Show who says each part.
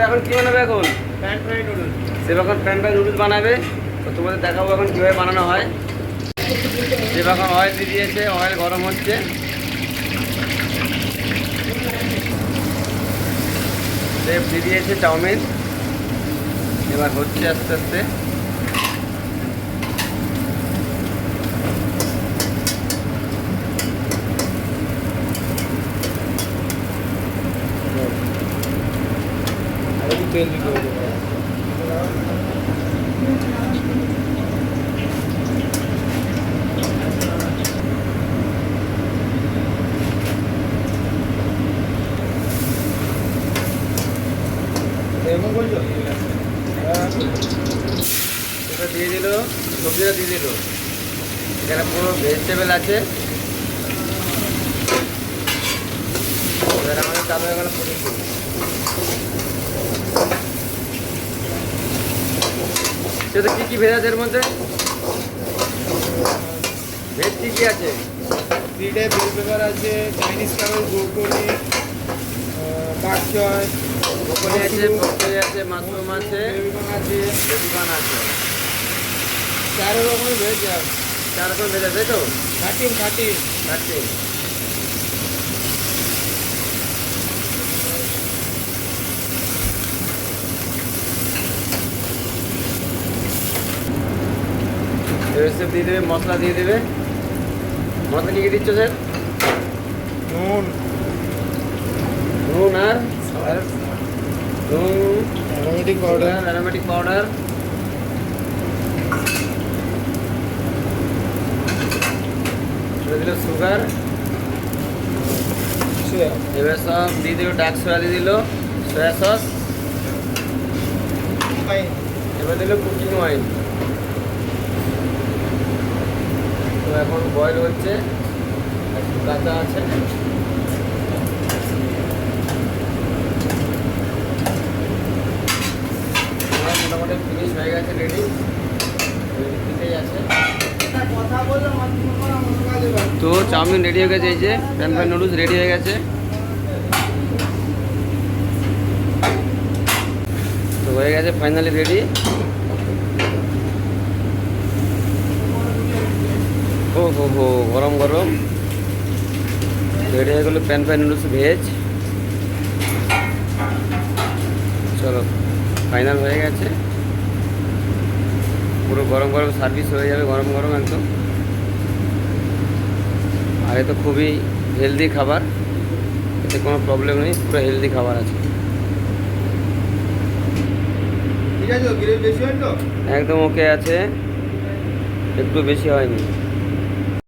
Speaker 1: এখন কি বানাবে এখন?
Speaker 2: Pan fry noodles.
Speaker 1: সেব এখন প্যান ফ্রাই নুডলস বানাবে। তো তোমাদের দেখাবো এখন কীভাবে বানানো হয়। সেব এখন অয়েল দিয়ে দিয়েছে, অয়েল গরম হচ্ছে। সেব দিয়ে দিয়েছে চাউমিন, এবার হচ্ছে আস্তে আস্তে।
Speaker 2: তেল দিতে হবে। এমন বলছো?
Speaker 1: এটা দিয়ে দিল, সবজিটা দিয়ে দিল। এখানে পুরো ভেজিটেবল আছে। এবার আমাদের চালু হয়ে গেল পনির। সেটা কী কী ভেজ আছে এর মধ্যে? ভেজ কী কী আছে?
Speaker 2: ফ্রিডে বেল পেপার আছে, চাইনিজ কাবাব, ব্রোকলি, পাক চয়,
Speaker 1: ব্রোকলি আছে, ব্রোকলি আছে, মাশরুম আছে,
Speaker 2: বেবিকর্ন আছে,
Speaker 1: বেবিকর্ন আছে।
Speaker 2: 4 রকমের ভেজ আছে।
Speaker 1: 4 রকম ভেজ আছে, তাই তো?
Speaker 2: 13
Speaker 1: থাকছে। এবার সব দিয়ে দেবে, মশলা দিয়ে দেবে। মশলা কী কী দিচ্ছ স্যার?
Speaker 2: নুন,
Speaker 1: নুন আর নুন,
Speaker 2: অ্যারোমেটিক পাউডার,
Speaker 1: অ্যারোমেটিক পাউডার, দিল সুগার।
Speaker 2: সয়া,
Speaker 1: এবার সব দিয়ে দিল, ডার্ক সোয়া দিয়ে দিল, সয়া সস।
Speaker 2: ফাইন,
Speaker 1: এবার দিল কুকিং অয়েল। তো এখন বয়েল হচ্ছে, একটু কাঁচা আছে। মোটামুটি ফিনিশ হয়ে গেছে, রেডি দিতেই আছে। তো চাউমিন রেডি হয়ে গেছে, এই যে প্যান ফ্রাই নুডলস রেডি হয়ে গেছে। তো হয়ে গেছে ফাইনালি রেডি। ও হো হো, গরম গরম রেডি হয়ে গেলো প্যান ফ্রাই নুডলস ভেজ। চলো, ফাইনাল হয়ে গেছে। পুরো গরম গরম সার্ভিস হয়ে যাবে, গরম গরম একদম। আর এ তো খুবই হেলদি খাবার, এতে কোনো প্রবলেম নেই, পুরো হেলদি খাবার আছে।
Speaker 2: ঠিক আছে, গ্রেভি বেশি হয় তো?
Speaker 1: একদম ওকে আছে, একটু বেশি হয়নি।